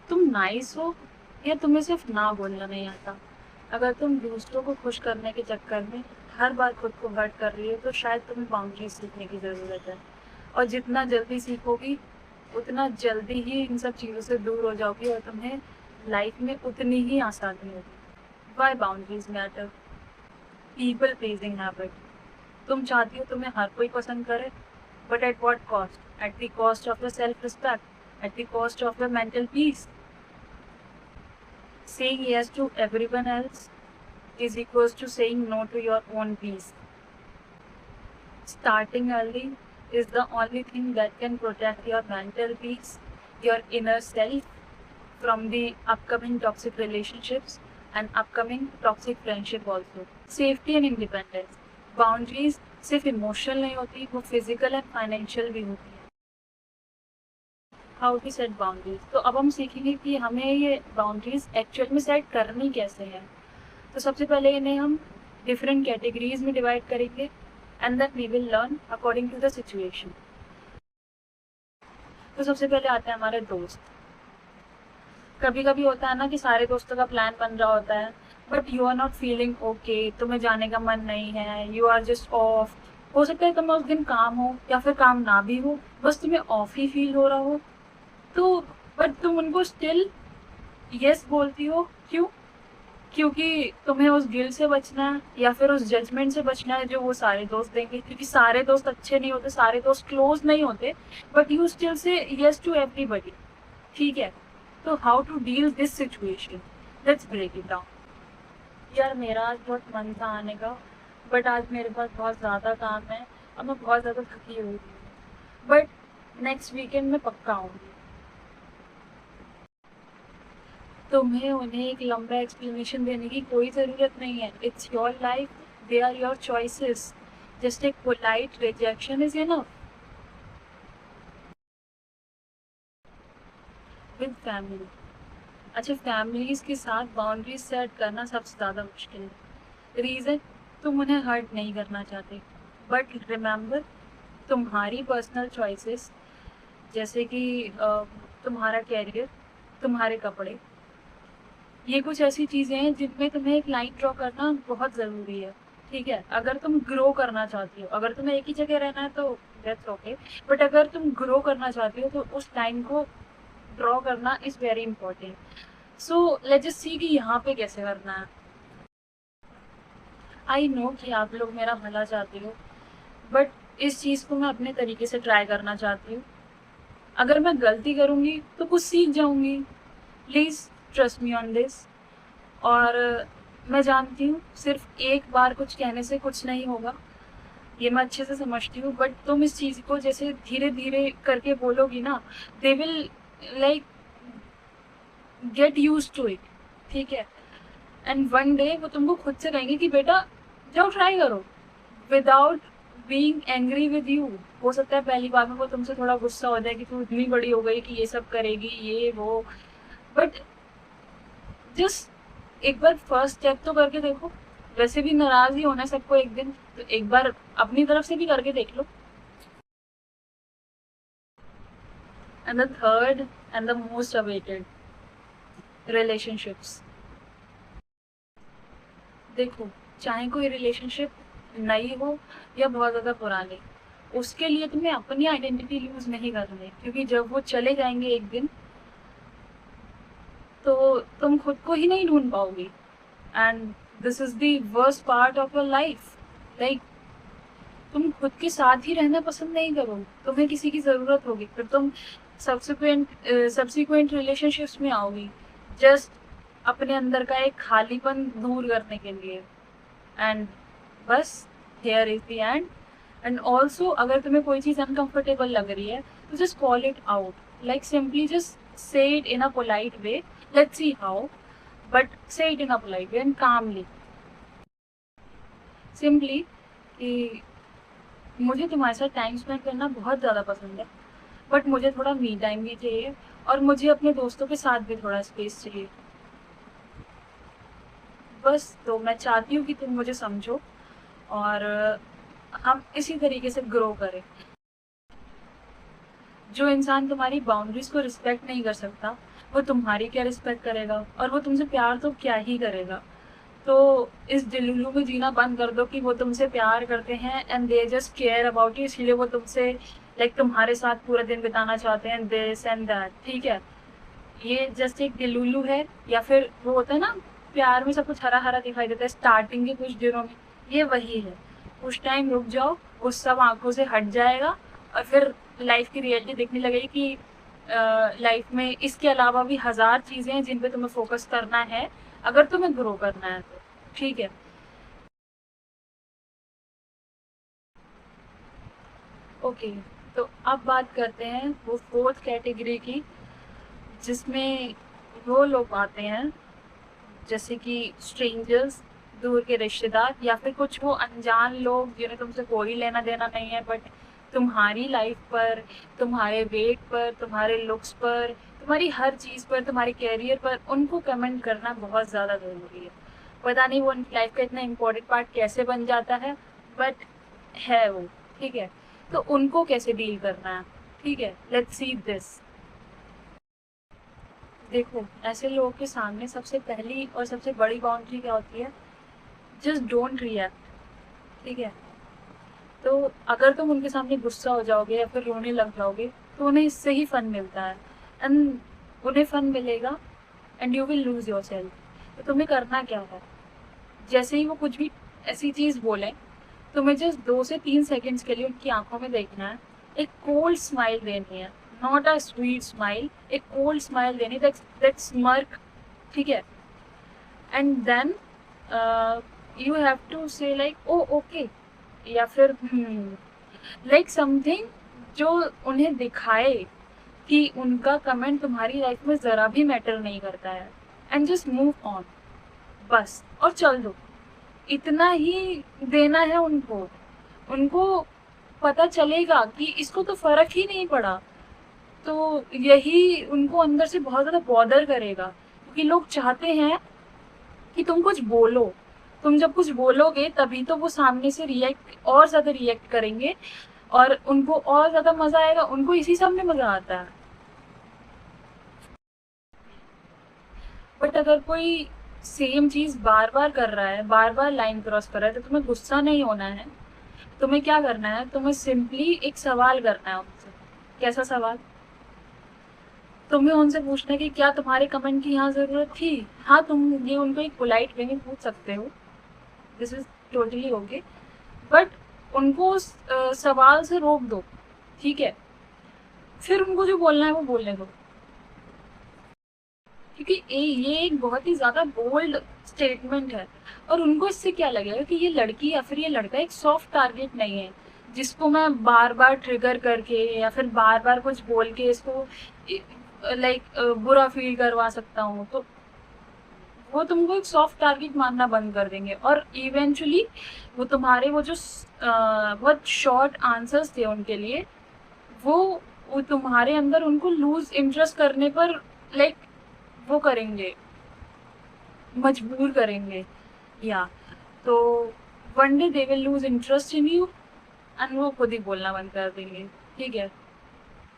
तुम नाइस हो या तुम्हें सिर्फ ना बोलना नहीं आता। अगर तुम दूसरों को खुश करने के चक्कर में हर बार खुद को हर्ट कर रही हो तो शायद तुम्हें बाउंड्रीज सीखने की ज़रूरत है। और जितना जल्दी सीखोगी उतना जल्दी ही इन सब चीज़ों से दूर हो जाओगी और तुम्हें लाइफ में उतनी ही आसानी होगी। Why boundaries matter? People pleasing habit. तुम चाहती हो तुम्हें हर कोई पसंद करे, but at what cost? At the cost of your self respect, at the cost of your mental peace. Saying yes to everyone else is equals to saying no to your own peace. Starting early is the only thing that can protect your mental peace, your inner self from the upcoming toxic relationships and upcoming toxic friendship also. Safety and independence. Boundaries सिर्फ emotional नहीं होती, वो physical and financial भी होती है। How to set boundaries. तो अब हम सीखेंगे कि हमें ये बाउंड्रीज एक्चुअल में सेट करनी कैसे है। तो सबसे पहले इन्हें हम डिफरेंट कैटेगरीज में डिवाइड करेंगे and then we will learn according to the situation. तो सबसे पहले आते हैं हमारे दोस्त। कभी कभी होता है ना कि सारे दोस्तों का प्लान बन रहा होता है but you are not feeling okay, तुम्हें जाने का मन नहीं है, यू आर जस्ट ऑफ। हो सकता है तुम्हें उस दिन काम हो या फिर काम ना भी हो, बस तुम्हें ऑफ ही फील हो रहा हो। तो बट तुम उनको स्टिल यस बोलती हो। क्यों? क्योंकि तुम्हें उस गिल्ट से बचना है या फिर उस जजमेंट से बचना है जो वो सारे दोस्त देंगे, क्योंकि सारे दोस्त अच्छे नहीं होते, सारे दोस्त क्लोज नहीं होते, but you still say yes to everybody. ठीक है, तो how to deal this situation, let's break it down. यार मेरा आज बहुत मन था आने का, बट आज मेरे पास बहुत ज़्यादा काम है और मैं बहुत ज़्यादा थकी हुई थी, बट नेक्स्ट वीकेंड में पक्का आऊँगी। तुम्हें उन्हें एक लंबा एक्सप्लेनेशन देने की कोई ज़रूरत नहीं है। It's your life, they are your choices. Just एक polite rejection is enough. With family. अच्छा, फैमिलीज के साथ बाउंड्रीज सेट करना सबसे ज़्यादा मुश्किल है। रीज़न, तुम उन्हें हर्ट नहीं करना चाहते, बट रिमेंबर तुम्हारी पर्सनल चॉइसेस जैसे कि तुम्हारा कैरियर, तुम्हारे कपड़े, ये कुछ ऐसी चीज़ें हैं जिनमें तुम्हें एक लाइन ड्रॉ करना बहुत ज़रूरी है। ठीक है, अगर तुम ग्रो करना चाहती हो, अगर तुम्हें एक ही जगह रहना है तो दैट्स ओके, बट अगर तुम ग्रो करना चाहती हो तो उस लाइन को ड्रॉ करना is very important. So let's just see कि यहाँ पे कैसे करना है। आई नो कि आप लोग मेरा भला चाहते हो, बट इस चीज़ को मैं अपने तरीके से ट्राई करना चाहती हूँ। अगर मैं गलती करूँगी तो कुछ सीख जाऊँगी। Please trust me on this. और मैं जानती हूँ सिर्फ एक बार कुछ कहने से कुछ नहीं होगा, ये मैं अच्छे से समझती हूँ, बट तुम इस चीज़ को जैसे धीरे धीरे करके बोलोगी ना, they will like get used to it. ठीक है, एंड वन डे वो तुमको खुद से कहेंगे कि बेटा जाओ ट्राई करो, without being angry with you. हो सकता है पहली बार में वो तुमसे थोड़ा गुस्सा हो जाए कि तू इतनी बड़ी हो गई कि ये सब करेगी, ये वो, बट जस्ट एक बार फर्स्ट स्टेप तो करके देखो। वैसे भी नाराज ही होना सबको एक दिन, तो एक बार अपनी तरफ से भी करके देख लो। And the third and the most awaited, relationships. देखो, चाहे कोई रिलेशनशिप नई हो या बहुत ज़्यादा पुरानी, उसके लिए तुम्हें अपनी आइडेंटिटी लूज नहीं करनी, क्योंकि जब वो चले जाएंगे एक दिन तो तुम खुद को ही नहीं ढूंढ पाओगी। And this is the worst part of your life. Like तुम खुद के साथ ही रहना पसंद नहीं करोगे, तुम्हें किसी की ज़रूरत होगी, फिर तुम सब्सिक्वेंट रिलेशनशिप्स में आओगी जस्ट अपने अंदर का एक खालीपन दूर करने के लिए। एंड बस here is the end. And also अगर तुम्हें कोई चीज़ अनकंफर्टेबल लग रही है तो just call it out, like simply just say it in a polite way. Let's see how, but say it in a polite way and calmly. Simply कि मुझे तुम्हारे साथ टाइम स्पेंड करना बहुत ज़्यादा पसंद है, बट मुझे थोड़ा मी टाइम भी चाहिए और मुझे अपने दोस्तों के साथ भी थोड़ा स्पेस चाहिए। बस, तो मैं चाहती हूँ कि तुम मुझे समझो और हम इसी तरीके से ग्रो करें। जो इंसान तुम्हारी बाउंड्रीज को रिस्पेक्ट नहीं कर सकता वो तुम्हारी क्या रिस्पेक्ट करेगा, और वो तुमसे प्यार तो क्या ही करेगा। तो इस दिलुलू में जीना बंद कर दो कि वो तुमसे प्यार करते हैं and they just care about you, इसलिए वो तुमसे लाइक तुम्हारे साथ पूरा दिन बिताना चाहते हैं, दिस एंड दैट, ठीक है। ये जस्ट एक दिलुलू है, या फिर वो होता है ना प्यार में सब कुछ हरा हरा दिखाई देता है स्टार्टिंग के कुछ दिनों में, ये वही है। कुछ टाइम रुक जाओ, वो सब आंखों से हट जाएगा, और फिर लाइफ की रियलिटी दिखने लगेगी कि लाइफ में इसके अलावा भी हजार चीजें हैं जिन पे तुम्हें फोकस करना है अगर तुम्हें ग्रो करना है तो, ठीक है। ओके, तो अब बात करते हैं वो फोर्थ कैटेगरी की, जिसमें वो लोग आते हैं जैसे कि स्ट्रेंजर्स, दूर के रिश्तेदार, या फिर कुछ वो अनजान लोग जिन्हें तुमसे कोई लेना देना नहीं है, बट तुम्हारी लाइफ पर, तुम्हारे वेट पर, तुम्हारे लुक्स पर, तुम्हारी हर चीज़ पर, तुम्हारे कैरियर पर उनको कमेंट करना बहुत ज़्यादा ज़रूरी है। पता नहीं वो उनकी लाइफ का इतना इम्पोर्टेंट पार्ट कैसे बन जाता है, बट है वो, ठीक है। तो उनको कैसे डील करना है, ठीक है, लेट्स सी दिस। देखो, ऐसे लोगों के सामने सबसे पहली और सबसे बड़ी बाउंड्री क्या होती है, जस्ट डोंट रिएक्ट, ठीक है। तो अगर तुम उनके सामने गुस्सा हो जाओगे या फिर रोने लग जाओगे तो उन्हें इससे ही फन मिलता है, एंड उन्हें फन मिलेगा and you will lose your self. तो तुम्हें करना क्या है, जैसे ही वो कुछ भी ऐसी चीज़ बोलें, तुम्हें जस्ट 2 से 3 सेकेंड्स के लिए उनकी आंखों में देखना है, एक कोल्ड स्माइल देनी है, नॉट अ स्वीट स्माइल, एक कोल्ड स्माइल देनी, दैट स्मर्क, ठीक है। And then you have to say like oh okay, या फिर लाइक समथिंग जो उन्हें दिखाए कि उनका कमेंट तुम्हारी लाइफ में ज़रा भी मैटर नहीं करता है, एंड जस्ट मूव ऑन, बस, और चल दो। इतना ही देना है उनको, उनको पता चलेगा कि इसको तो फर्क ही नहीं पड़ा। तो यही उनको अंदर से बहुत ज़्यादा बॉदर करेगा, क्योंकि लोग चाहते हैं कि तुम कुछ बोलो, तुम जब कुछ बोलोगे तभी तो वो सामने से रिएक्ट, और ज़्यादा रिएक्ट करेंगे, और उनको और ज़्यादा मज़ा आएगा, उनको इसी सब में मज़ा आता है। बट अगर कोई सेम चीज़ बार बार कर रहा है, बार बार लाइन क्रॉस कर रहा है, तो तुम्हें गुस्सा नहीं होना है। तुम्हें क्या करना है, तुम्हें सिंपली एक सवाल करना है उनसे। कैसा सवाल, तुम्हें उनसे पूछना है कि क्या तुम्हारे कमेंट की यहाँ ज़रूरत थी। हाँ, तुम ये उनको एक पोलाइट वे में पूछ सकते हो, this is totally okay, but उनको उस सवाल से रोक दो, ठीक है। फिर उनको जो बोलना है वो बोलने दो, क्योंकि ये एक बहुत ही ज़्यादा बोल्ड स्टेटमेंट है, और उनको इससे क्या लगेगा कि ये लड़की या फिर ये लड़का एक सॉफ्ट टारगेट नहीं है जिसको मैं बार बार ट्रिगर करके या फिर बार बार कुछ बोल के इसको लाइक बुरा फील करवा सकता हूँ। तो वो तुमको एक सॉफ्ट टारगेट मानना बंद कर देंगे, और इवेंचुअली वो तुम्हारे वो जो बहुत शॉर्ट आंसर्स थे उनके लिए, वो तुम्हारे अंदर उनको लूज इंटरेस्ट करने पर लाइक वो करेंगे, मजबूर करेंगे, या तो one day they will lose interest in you, and वो खुद ही बोलना बंद कर देंगे, ठीक है।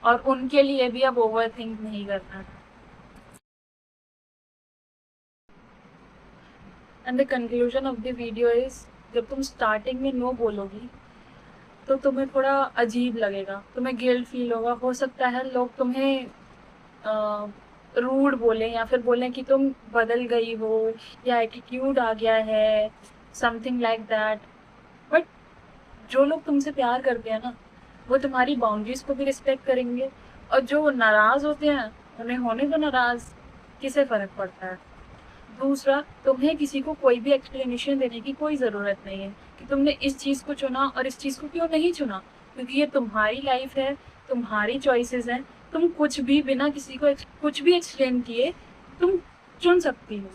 और उनके लिए भी अब ओवर थिंक नहीं करना। And the conclusion of the video is, जब तुम स्टार्टिंग में नो बोलोगी तो तुम्हें थोड़ा अजीब लगेगा, तुम्हें गिल्ट फील होगा, हो सकता है लोग तुम्हें रूड बोले या फिर बोले कि तुम बदल गई हो या एटीट्यूड आ गया है, समथिंग लाइक दैट। बट जो लोग तुमसे प्यार करते हैं ना, वो तुम्हारी बाउंड्रीज को भी रिस्पेक्ट करेंगे, और जो नाराज़ होते हैं उन्हें होने दो नाराज़, किसे फ़र्क पड़ता है। दूसरा, तुम्हें किसी को कोई भी एक्सप्लेनेशन देने की कोई ज़रूरत नहीं है कि तुमने इस चीज़ को चुना और इस चीज़ को क्यों नहीं चुना, क्योंकि ये तुम्हारी लाइफ है, तुम्हारी चॉइसेस हैं। तुम कुछ भी बिना किसी को कुछ भी एक्सप्लेन किए तुम चुन सकती हो,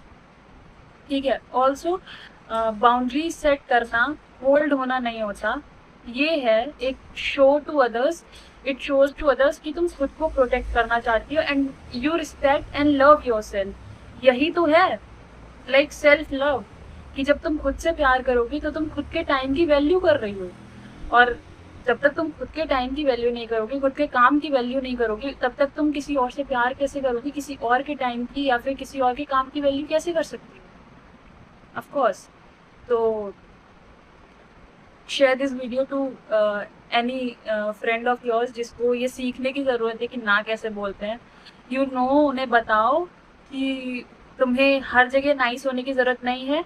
ठीक है। ऑल्सो बाउंड्री सेट करना होल्ड होना नहीं होता, ये है एक show to others, it shows to others कि तुम खुद को प्रोटेक्ट करना चाहती हो, and you respect and love yourself. यही तो है लाइक सेल्फ लव, कि जब तुम खुद से प्यार करोगी तो तुम खुद के टाइम की वैल्यू कर रही हो, और जब तक तुम खुद के टाइम की वैल्यू नहीं करोगे, खुद के काम की वैल्यू नहीं करोगे, तब तक तुम किसी और से प्यार कैसे करोगी, किसी और के टाइम की या फिर किसी और के काम की वैल्यू कैसे कर सकती हो? Of course. तो share this video to any friend of yours जिसको ये सीखने की ज़रूरत है कि ना कैसे बोलते हैं। उन्हें बताओ कि तुम्हें हर जगह नाइस होने की ज़रूरत नहीं है,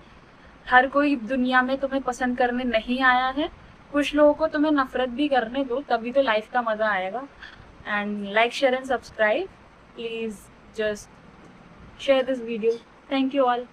हर कोई दुनिया में तुम्हें पसंद करने नहीं आया है, कुछ लोगों को तुम्हें नफरत भी करने दो, तभी तो लाइफ का मज़ा आएगा। And like, share and subscribe, please just share this video. Thank you all.